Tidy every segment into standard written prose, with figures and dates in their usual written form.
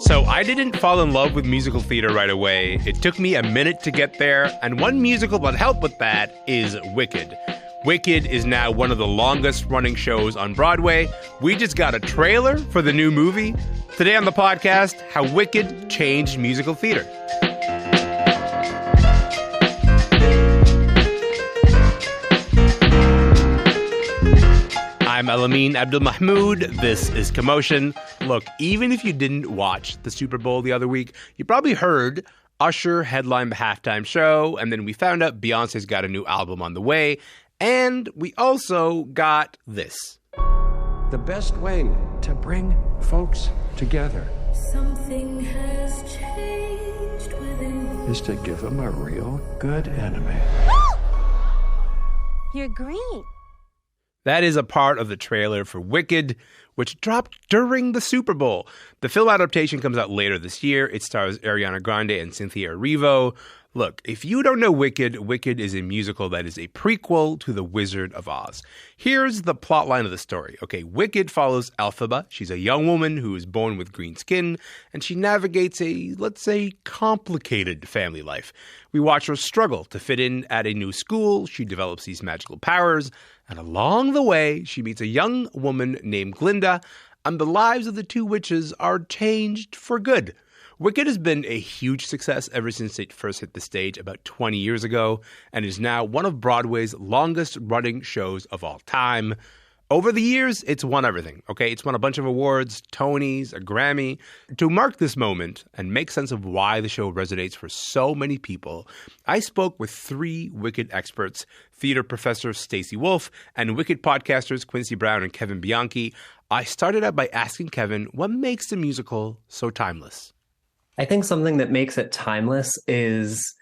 So I didn't fall in love with musical theater right away. It took me a minute to get there, and one musical that helped with that is Wicked. Wicked is now one of the longest running shows on Broadway. We just got a trailer for the new movie. Today on the podcast, how Wicked changed musical theater. I'm Elamin Abdelmahmoud. This is Commotion. Look, even if you didn't watch the Super Bowl the other week, you probably heard Usher headline the halftime show, and then we found out Bianchi's got a new album on the way, and we also got this. The best way to bring folks together Something has changed within is to give them a real good enemy. You're green. That is a part of the trailer for Wicked, which dropped during the Super Bowl. The film adaptation comes out later this year. It stars Ariana Grande and Cynthia Erivo. Look, if you don't know Wicked, Wicked is a musical that is a prequel to The Wizard of Oz. Here's the plot line of the story. Okay, Wicked follows Elphaba. She's a young woman who is born with green skin, and she navigates a, let's say, complicated family life. We watch her struggle to fit in at a new school. She develops these magical powers, and along the way, she meets a young woman named Glinda, and the lives of the two witches are changed for good. Wicked has been a huge success ever since it first hit the stage about 20 years ago, and is now one of Broadway's longest-running shows of all time. Over the years, it's won everything, okay? It's won a bunch of awards, Tonys, a Grammy. To mark this moment and make sense of why the show resonates for so many people, I spoke with three Wicked experts, theater professor Stacy Wolf and Wicked podcasters Quincy Brown and Kevin Bianchi. I started out by asking Kevin what makes the musical so timeless. I think something that makes it timeless is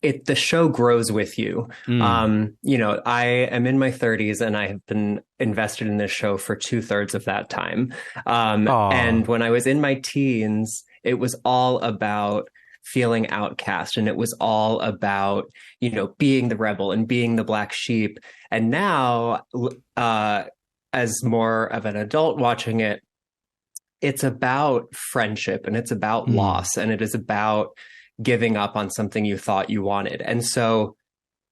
the show grows with you. I am in my 30s and I have been invested in this show for 2/3 of that time. And when I was in my teens, it was all about feeling outcast, and it was all about, being the rebel and being the black sheep. And now, as more of an adult watching it, it's about friendship and it's about loss, and it is about giving up on something you thought you wanted. And so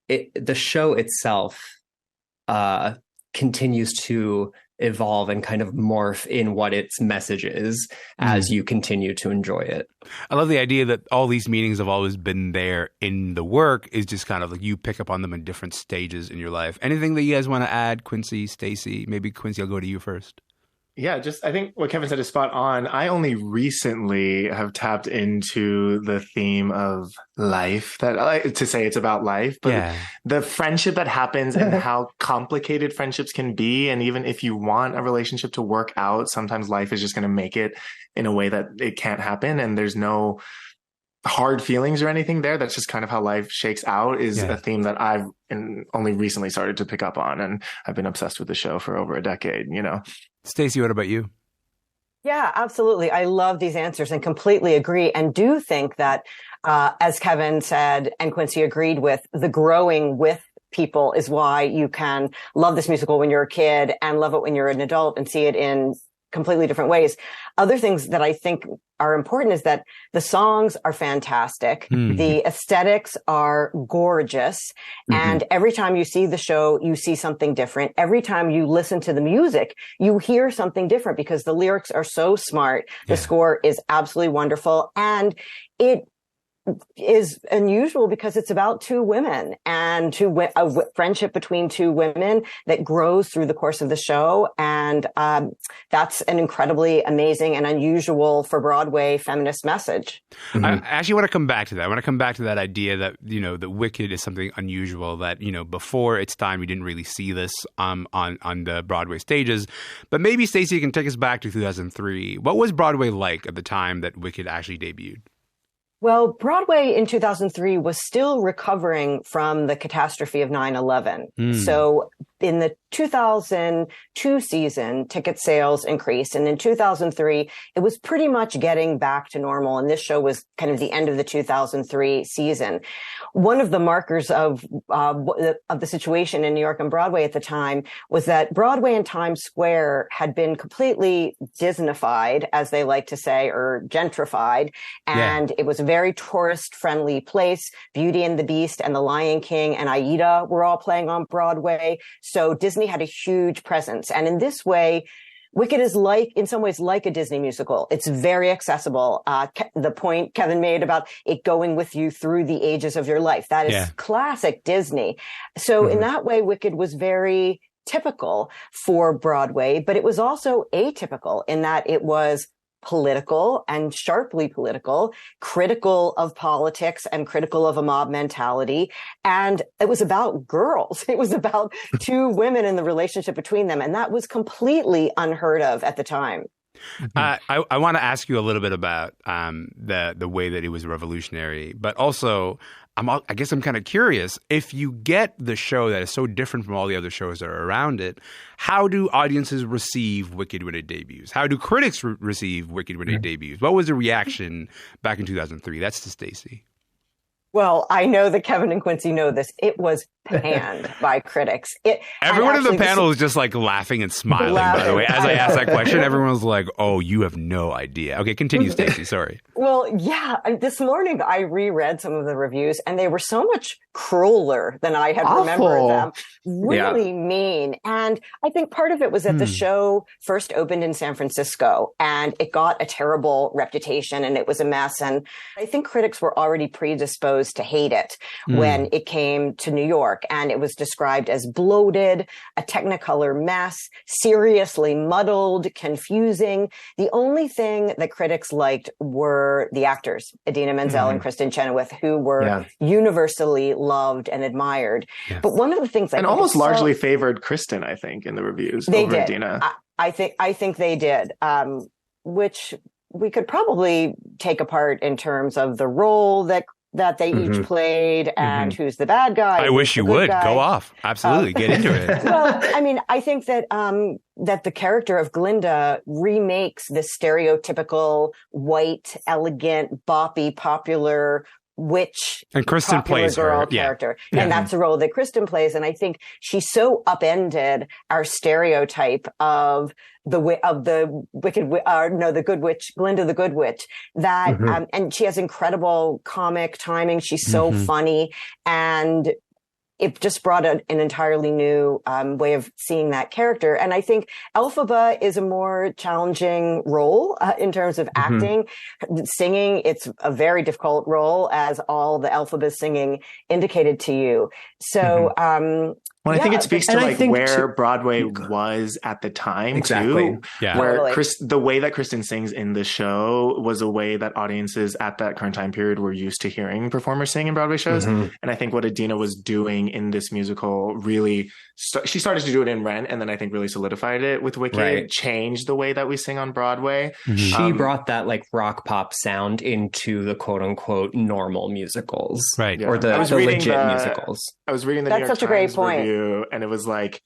the show itself continues to evolve and kind of morph in what its message is as you continue to enjoy it. I love the idea that all these meanings have always been there in the work. Is just kind of like you pick up on them in different stages in your life. Anything that you guys want to add, Quincy, Stacy? Maybe Quincy, I'll go to you first. Yeah, I think what Kevin said is spot on. I only recently have tapped into the theme of life. That I like to say it's about life, but the friendship that happens and how complicated friendships can be. And even if you want a relationship to work out, sometimes life is just going to make it in a way that it can't happen. And there's no hard feelings or anything there. That's just kind of how life shakes out is a theme that I've only recently started to pick up on. And I've been obsessed with the show for over a decade, Stacy, what about you? Yeah, absolutely. I love these answers and completely agree, and do think that, as Kevin said and Quincy agreed with, the growing with people is why you can love this musical when you're a kid and love it when you're an adult and see it in completely different ways. Other things that I think are important is that the songs are fantastic. The aesthetics are gorgeous. And every time you see the show, you see something different. Every time you listen to the music, you hear something different because the lyrics are so smart. The score is absolutely wonderful. And it is unusual because it's about two women and a friendship between two women that grows through the course of the show. And that's an incredibly amazing and unusual for Broadway feminist message. I actually want to come back to that. I want to come back to that idea that, that Wicked is something unusual, that, before its time, we didn't really see this on the Broadway stages. But maybe, Stacey, you can take us back to 2003. What was Broadway like at the time that Wicked actually debuted? Well, Broadway in 2003 was still recovering from the catastrophe of 9/11. So in the 2002 season, ticket sales increased. And in 2003, it was pretty much getting back to normal. And this show was kind of the end of the 2003 season. One of the markers of the situation in New York and Broadway at the time was that Broadway and Times Square had been completely Disneyfied, as they like to say, or gentrified. And it was a very tourist-friendly place. Beauty and the Beast and The Lion King and Aida were all playing on Broadway. So Disney had a huge presence. And in this way, Wicked is in some ways like a Disney musical. It's very accessible. The point Kevin made about it going with you through the ages of your life. That is classic Disney. So in that way, Wicked was very typical for Broadway, but it was also atypical in that it was political and sharply political, critical of politics and critical of a mob mentality. And it was about girls. It was about two women and the relationship between them. And that was completely unheard of at the time. I want to ask you a little bit about the way that it was revolutionary, but also I guess I'm kind of curious, if you get the show that is so different from all the other shows that are around it, how do audiences receive Wicked when it debuts? How do critics receive Wicked when it debuts? What was the reaction back in 2003? That's to Stacy. Well, I know that Kevin and Quincy know this. It was panned by critics. Everyone in the panel was just like laughing and smiling, by the way. As I asked that question, everyone was like, oh, you have no idea. Okay, continue, Stacy. Sorry. Well, yeah. This morning I reread some of the reviews and they were so much crueler than I had remembered them. Really mean. And I think part of it was that the show first opened in San Francisco and it got a terrible reputation and it was a mess. And I think critics were already predisposed to hate it when it came to New York. And it was described as bloated, a Technicolor mess, seriously muddled, confusing. The only thing that critics liked were the actors, Idina Menzel and Kristen Chenoweth, who were universally loved and admired. But one of the things and almost largely favored Kristen, I think, in the reviews over Idina. I think they did, which we could probably take apart in terms of the role that they each played and who's the bad guy. I wish you would go off. Absolutely. Get into it. Well, I mean, I think that that the character of Glinda remakes this stereotypical white, elegant, boppy, popular witch and Kristen plays girl her character. And that's the role that Kristen plays. And I think she so upended our stereotype of the good witch, Glinda the Good Witch, that and she has incredible comic timing. She's so funny, and it just brought an entirely new way of seeing that character. And I think Elphaba is a more challenging role in terms of acting. Singing, it's a very difficult role, as all the Elphaba singing indicated to you. So, well, I think it speaks to like where Broadway was at the time too. Yeah. Where the way that Kristen sings in the show was a way that audiences at that current time period were used to hearing performers sing in Broadway shows. And I think what Idina was doing in this musical really, she started to do it in Rent, and then I think really solidified it with Wicked, changed the way that we sing on Broadway. She brought that like rock pop sound into the quote unquote normal musicals, or the legit musicals. I was reading the New York Times review, and it was like,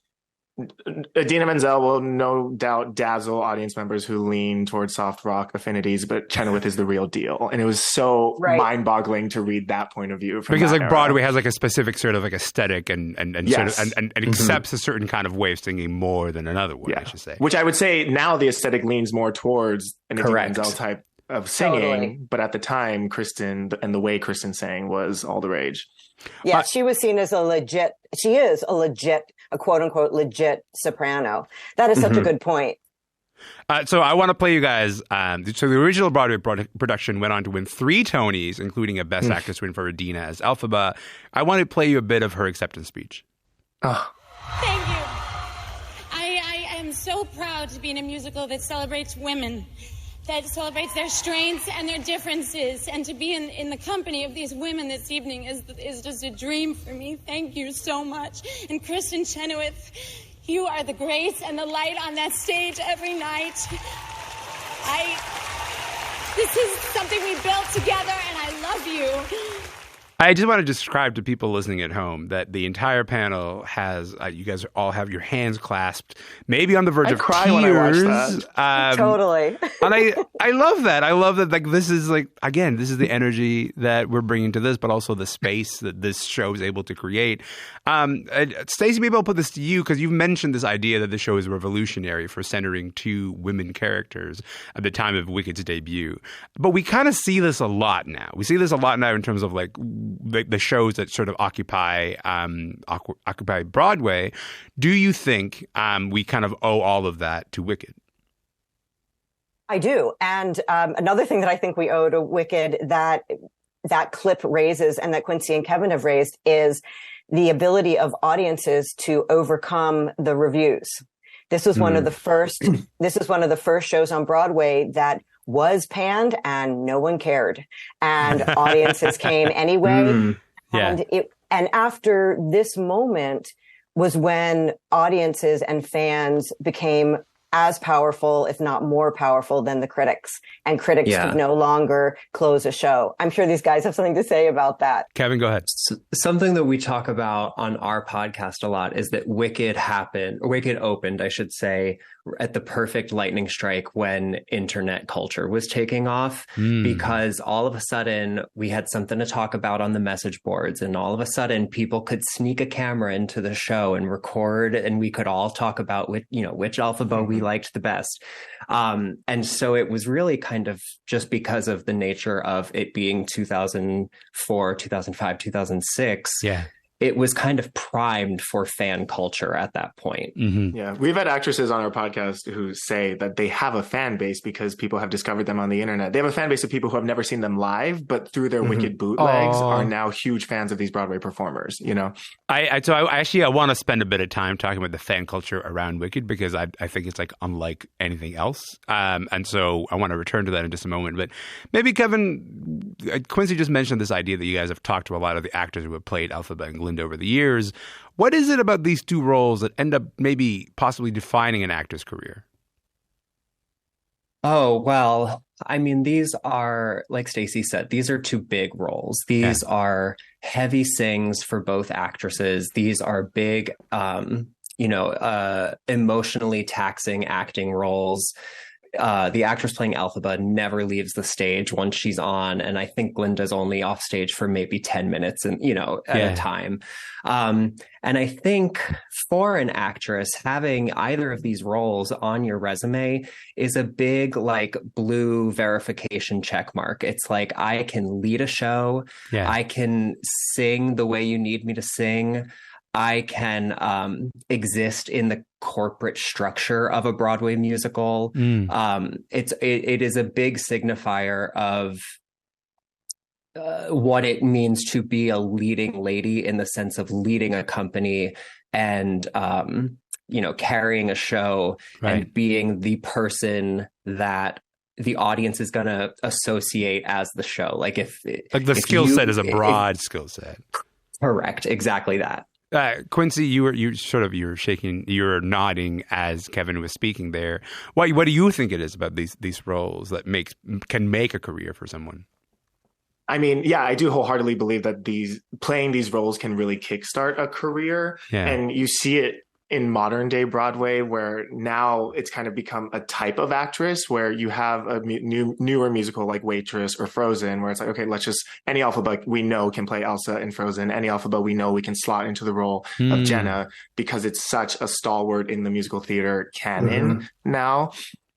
Idina Menzel will no doubt dazzle audience members who lean towards soft rock affinities, but Chenoweth is the real deal. And it was so mind-boggling to read that point of view. From because like era. Broadway has like a specific sort of like aesthetic and sort of, and accepts a certain kind of way of singing more than another one, I should say. Which I would say now the aesthetic leans more towards an Idina Menzel type of singing, but at the time, Kristen and the way Kristen sang was all the rage. Yeah, she was seen as a quote unquote legit soprano. That is such a good point. So I want to play you guys. So the original Broadway production went on to win 3 Tonys, including a Best Actress win for Idina as Elphaba. I want to play you a bit of her acceptance speech. Thank you. I am so proud to be in a musical that celebrates women, that celebrates their strengths and their differences, and to be in the company of these women this evening is just a dream for me. Thank you so much. And Kristen Chenoweth, you are the grace and the light on that stage every night. This is something we built together, and I love you. I just want to describe to people listening at home that the entire panel has, you guys all have your hands clasped, maybe on the verge of cry tears. when I watch that. Totally. And I love that. I love that. Like, this is like, again, this is the energy that we're bringing to this, but also the space that this show is able to create. Stacy, maybe I'll put this to you because you've mentioned this idea that the show is revolutionary for centering two women characters at the time of Wicked's debut. But we kind of see this a lot now. We see this a lot now in terms of like the shows that sort of occupy Broadway. Do you think we kind of owe all of that to Wicked? I do. And another thing that I think we owe to Wicked that clip raises and that Quincy and Kevin have raised is the ability of audiences to overcome the reviews. This was one of the first shows on Broadway that was panned and no one cared, and audiences came anyway. Yeah. And after this moment was when audiences and fans became as powerful, if not more powerful, than the critics. And critics could no longer close a show. I'm sure these guys have something to say about that. Kevin, go ahead. Something that we talk about on our podcast a lot is that Wicked opened, I should say, at the perfect lightning strike when internet culture was taking off, because all of a sudden we had something to talk about on the message boards, and all of a sudden people could sneak a camera into the show and record, and we could all talk about which alphabet we liked the best. And so it was really kind of just because of the nature of it being 2004, 2005, 2006. Yeah. It was kind of primed for fan culture at that point. Mm-hmm. Yeah. We've had actresses on our podcast who say that they have a fan base because people have discovered them on the internet. They have a fan base of people who have never seen them live, but through their Wicked bootlegs are now huge fans of these Broadway performers, you know? I want to spend a bit of time talking about the fan culture around Wicked because I think it's like unlike anything else. And so I want to return to that in just a moment. But maybe, Kevin, Quincy just mentioned this idea that you guys have talked to a lot of the actors who have played Elphaba and Glinda over the years. What is it about these two roles that end up maybe possibly defining an actor's career? Oh, well, I mean, these are, like Stacy said, these are two big roles. These are heavy sings for both actresses. These are big, emotionally taxing acting roles. The actress playing Elphaba never leaves the stage once she's on. And I think Glinda's only off stage for maybe 10 minutes at a time. And I think for an actress, having either of these roles on your resume is a big, like, blue verification check mark. It's like, I can lead a show. Yeah. I can sing the way you need me to sing. I can exist in the corporate structure of a Broadway musical. It is a big signifier of what it means to be a leading lady in the sense of leading a company and carrying a show and being the person that the audience is going to associate as the show. Like the skill set is a broad skill set. Correct. Exactly that. Quincy, you were shaking, you were nodding as Kevin was speaking there. What do you think it is about these roles that can make a career for someone? I mean, yeah, I do wholeheartedly believe that playing these roles can really kickstart a career. Yeah. And you see it in modern day Broadway, where now it's kind of become a type of actress where you have a newer musical like Waitress or Frozen, where it's like, okay, let's just, any Elphaba we know can play Elsa in Frozen. Any Elphaba we know we can slot into the role of Jenna, because it's such a stalwart in the musical theater canon now.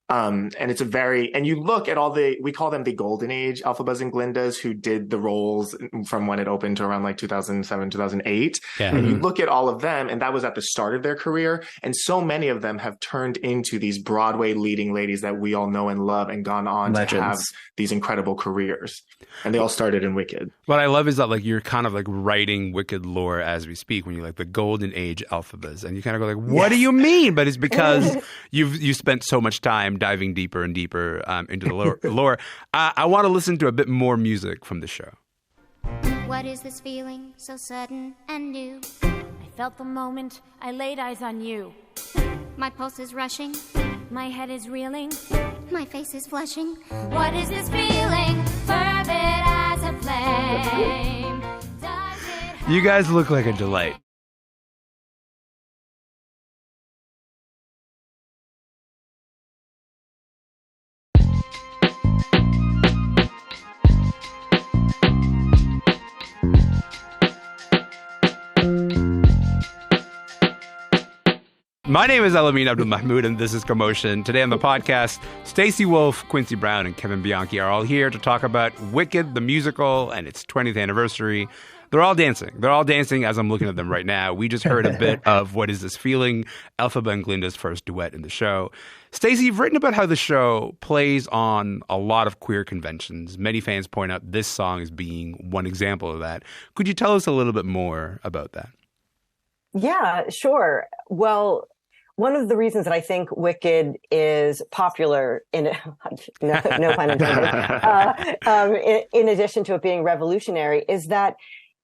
And it's and you look at we call them the golden age Elphabas and Glindas, who did the roles from when it opened to around like 2007, 2008. Yeah. And you look at all of them, and that was at the start of their career. And so many of them have turned into these Broadway leading ladies that we all know and love and gone on Legends. To have these incredible careers. And they all started in Wicked. What I love is that like you're kind of like writing Wicked lore as we speak when you're like the golden age Elphabas. And you kind of go like, what do you mean? But it's because you spent so much time diving deeper and deeper into the lore. I want to listen to a bit more music from the show. What is this feeling so sudden and new? I felt the moment I laid eyes on you. My pulse is rushing, my head is reeling. My face is flushing. What is this feeling? Fervid as a flame. Does it You guys look like a delight. My name is Elamin Abdelmahmoud, and this is Commotion. Today on the podcast, Stacy Wolf, Quincy Brown, and Kevin Bianchi are all here to talk about Wicked, the musical, and its 20th anniversary. They're all dancing. They're all dancing as I'm looking at them right now. We just heard a bit of What Is This Feeling, Elphaba and Glinda's first duet in the show. Stacy, you've written about how the show plays on a lot of queer conventions. Many fans point out this song as being one example of that. Could you tell us a little bit more about that? Yeah, sure. Well, one of the reasons that I think Wicked is popular, no pun intended, in addition to it being revolutionary, is that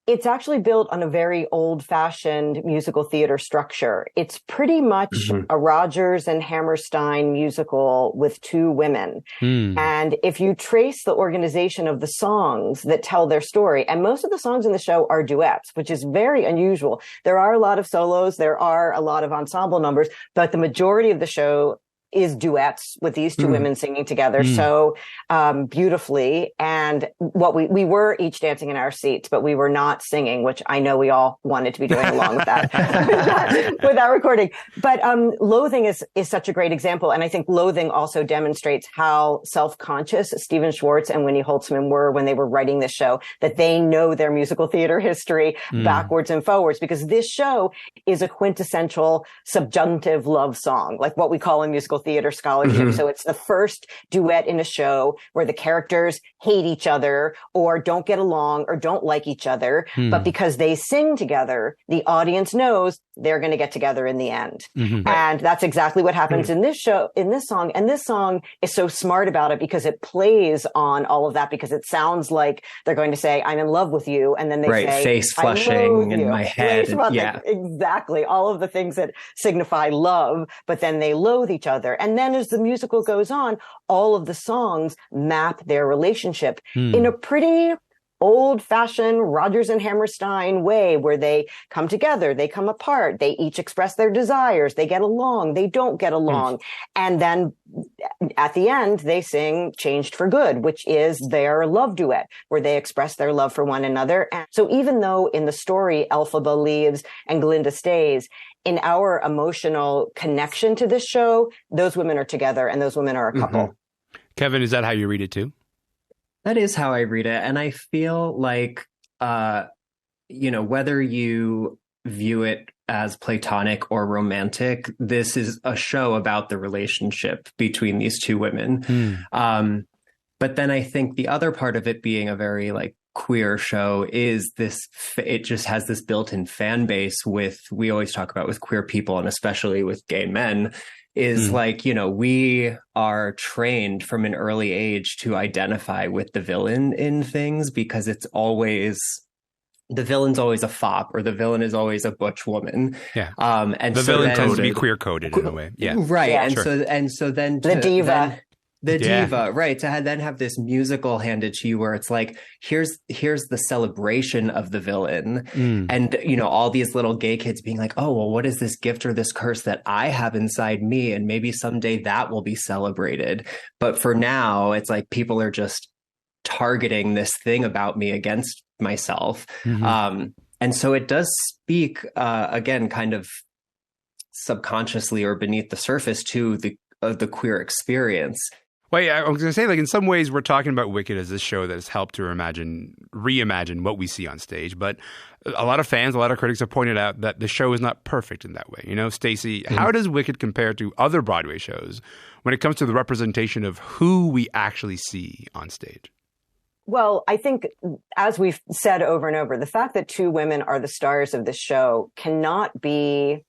it's actually built on a very old-fashioned musical theater structure. It's pretty much a Rodgers and Hammerstein musical with two women. And if you trace the organization of the songs that tell their story, and most of the songs in the show are duets, which is very unusual. There are a lot of solos, there are a lot of ensemble numbers, but the majority of the show is duets with these two women singing together so beautifully. And what we were each dancing in our seats, but we were not singing, which I know we all wanted to be doing along with that, with that recording. But Loathing is such a great example. And I think Loathing also demonstrates how self-conscious Stephen Schwartz and Winnie Holtzman were when they were writing this show, that they know their musical theater history backwards and forwards, because this show is a quintessential subjunctive love song, like what we call in musical theater scholarship. So it's the first duet in a show where the characters hate each other or don't get along or don't like each other. But because they sing together, the audience knows they're going to get together in the end. And that's exactly what happens in this show, in this song. And this song is so smart about it because it plays on all of that, because it sounds like they're going to say, I'm in love with you. And then they say, face flushing in my head. Yeah, exactly. All of the things that signify love, but then they loathe each other. And then as the musical goes on, all of the songs map their relationship in a pretty old-fashioned Rodgers and Hammerstein way, where they come together, they come apart, they each express their desires, they get along, they don't get along. And then at the end, they sing Changed for Good, which is their love duet, where they express their love for one another. And so even though in the story, Elphaba leaves and Glinda stays, in our emotional connection to this show, those women are together and those women are a couple. Kevin, is that how you read it too? That is how I read it. And I feel like, whether you view it as platonic or romantic, this is a show about the relationship between these two women. But then I think the other part of it being a very queer show is this, it just has this built-in fan base we always talk about with queer people, and especially with gay men, is we are trained from an early age to identify with the villain in things, because it's always, the villain's always a fop, or the villain is always a butch woman. And the villain tends to be queer coded in a way. Right. Yeah. And so then the diva. The diva, right? To then have this musical handed to you where it's like, here's the celebration of the villain. And, all these little gay kids being like, oh, well, what is this gift or this curse that I have inside me? And maybe someday that will be celebrated. But for now, it's like people are just targeting this thing about me against myself. And so it does speak, again, kind of subconsciously or beneath the surface to the queer experience. Well, yeah, I was going to say, in some ways, we're talking about Wicked as this show that has helped to reimagine what we see on stage. But a lot of fans, a lot of critics have pointed out that the show is not perfect in that way. Stacy, how does Wicked compare to other Broadway shows when it comes to the representation of who we actually see on stage? Well, I think, as we've said over and over, the fact that two women are the stars of the show cannot be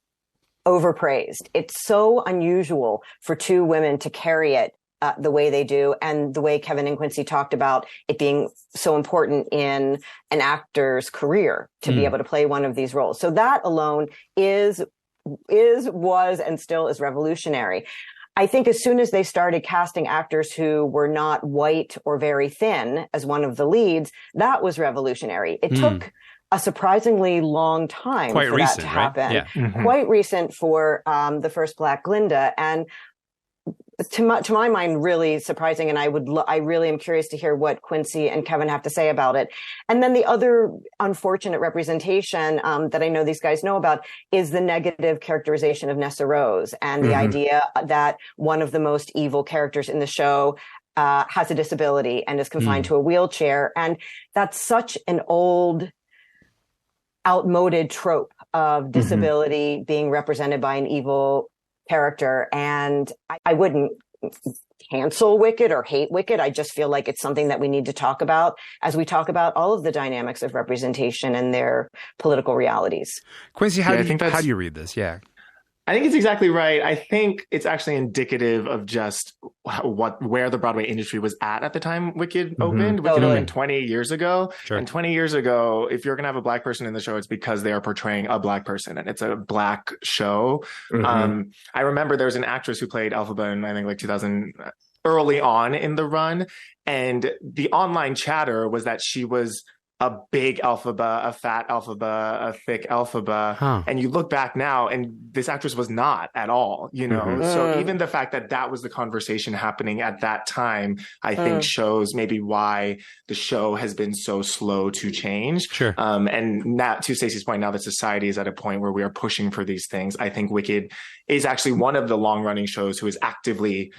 overpraised. It's so unusual for two women to carry it the way they do, and the way Kevin and Quincy talked about it being so important in an actor's career to be able to play one of these roles. So that alone was, and still is revolutionary. I think as soon as they started casting actors who were not white or very thin as one of the leads, that was revolutionary. It took a surprisingly long time Quite for recent, that to happen. right? Yeah. Quite recent for the first Black Glinda. And to my mind, really surprising. And I really am curious to hear what Quincy and Kevin have to say about it. And then the other unfortunate representation that I know these guys know about is the negative characterization of Nessa Rose and the idea that one of the most evil characters in the show has a disability and is confined to a wheelchair. And that's such an old, outmoded trope of disability being represented by an evil character. And I wouldn't cancel Wicked or hate Wicked. I just feel like it's something that we need to talk about as we talk about all of the dynamics of representation and their political realities. Quincy, how do you read this? Yeah. I think it's exactly right. I think it's actually indicative of just where the Broadway industry was at the time Wicked opened. Wicked opened 20 years ago. Sure. And 20 years ago, if you're going to have a Black person in the show, it's because they are portraying a Black person and it's a Black show. I remember there was an actress who played Elphaba in, I think, like 2000, early on in the run. And the online chatter was that she was a big Elphaba, a fat Elphaba, a thick Elphaba. And you look back now and this actress was not at all, you know? So even the fact that that was the conversation happening at that time, I think shows maybe why the show has been so slow to change. Sure. And now, to Stacey's point, now that society is at a point where we are pushing for these things, I think Wicked is actually one of the long running shows who is actively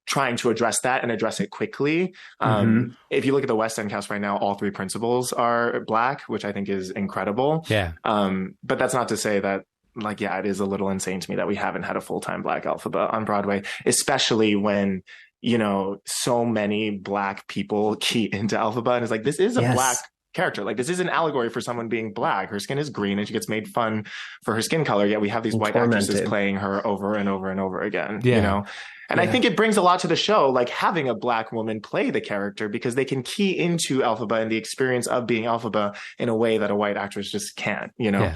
trying to address that and address it quickly. If you look at the West End cast right now, all three principals are Black, which I think is incredible. Yeah. But that's not to say that, like, yeah, it is a little insane to me that we haven't had a full-time Black Elphaba on Broadway, especially when, you know, so many Black people key into Elphaba. And it's like, this is a Black character. Like, this is an allegory for someone being Black. Her skin is green and she gets made fun for her skin color. Yet we have these white actresses playing her over and over and over again, you know? And I think it brings a lot to the show, like having a Black woman play the character, because they can key into Elphaba and the experience of being Elphaba in a way that a white actress just can't, you know?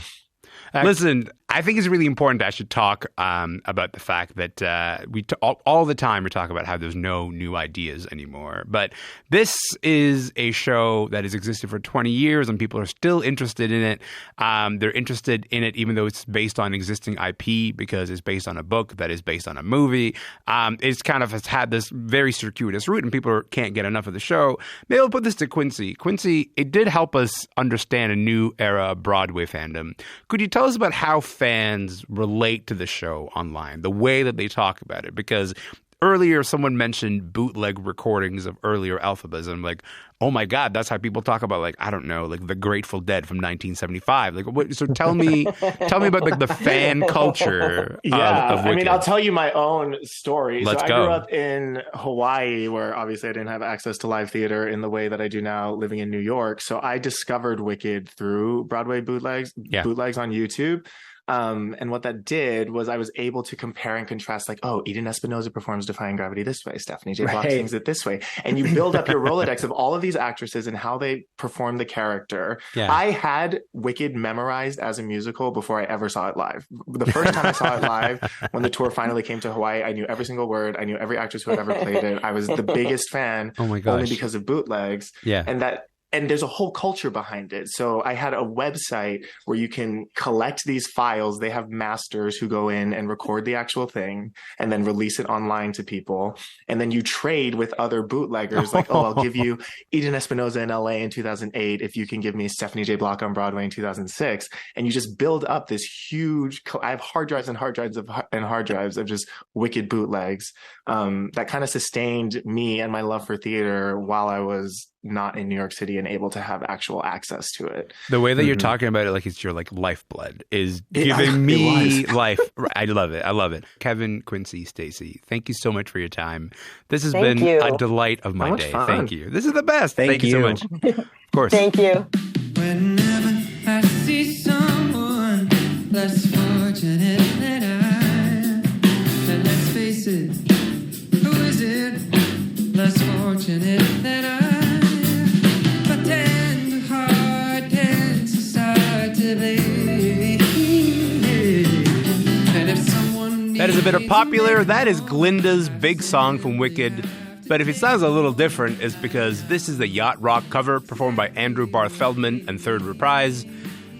Listen, I think it's really important to actually talk about the fact that all the time we talk about how there's no new ideas anymore. But this is a show that has existed for 20 years and people are still interested in it. They're interested in it even though it's based on existing IP, because it's based on a book that is based on a movie. It's kind of has had this very circuitous route and people can't get enough of the show. Maybe I'll put this to Quincy. Quincy, it did help us understand a new era of Broadway fandom. Could you tell us about how fans relate to the show online, the way that they talk about it? Because earlier someone mentioned bootleg recordings of earlier Elphabas, and I'm like, oh my God, that's how people talk about, like, I don't know, like the Grateful Dead from 1975. Like, what, so tell me about like the fan culture. Of I mean, I'll tell you my own story. Let's I go. grew up in Hawaii, where obviously I didn't have access to live theater in the way that I do now living in New York. So I discovered Wicked through Broadway bootlegs on YouTube. And what that did was I was able to compare and contrast, like, oh, Eden Espinosa performs Defying Gravity this way, Stephanie J. Block sings it this way. And you build up your Rolodex of all of these actresses and how they perform the character. Yeah. I had Wicked memorized as a musical before I ever saw it live. The first time I saw it live, when the tour finally came to Hawaii, I knew every single word. I knew every actress who had ever played it. I was the biggest fan, only because of bootlegs. Yeah. And there's a whole culture behind it. So I had a website where you can collect these files. They have masters who go in and record the actual thing and then release it online to people. And then you trade with other bootleggers. Like, oh, I'll give you Eden Espinosa in LA in 2008 if you can give me Stephanie J. Block on Broadway in 2006. And you just build up this huge, I have hard drives of just Wicked bootlegs that kind of sustained me and my love for theater while I was not in New York City and able to have actual access to it. The way that you're talking about it, like it's your like lifeblood, is giving me life. I love it. I love it. Kevin, Quincy, Stacy, thank you so much for your time. This has been a delight of my day. Fun. Thank you. This is the best. Thank you so much. Of course. Thank you. Whenever I see someone less fortunate than I, and let's face it, who is it less fortunate than I? And if someone That is a bit of Popular. That is Glinda's big song from Wicked. But if it sounds a little different, it's because this is the Yacht Rock cover performed by Andrew Barth Feldman and Third Reprise.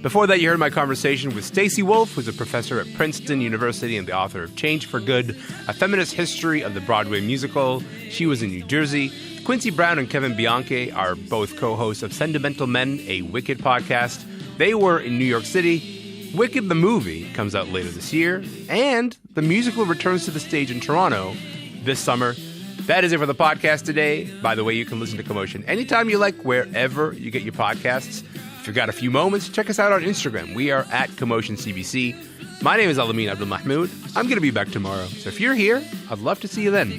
Before that, you heard my conversation with Stacy Wolf, who's a professor at Princeton University and the author of Change for Good, a feminist history of the Broadway musical. She was in New Jersey. Quincy Brown and Kevin Bianchi are both co-hosts of Sentimental Men, a Wicked podcast. They were in New York City. Wicked the movie comes out later this year, and the musical returns to the stage in Toronto this summer. That is it for the podcast today. By the way, you can listen to Commotion anytime you like, wherever you get your podcasts. If you've got a few moments, check us out on Instagram. We are at Commotion CBC. My name is Elamin Abdelmahmoud. I'm going to be back tomorrow. So if you're here, I'd love to see you then.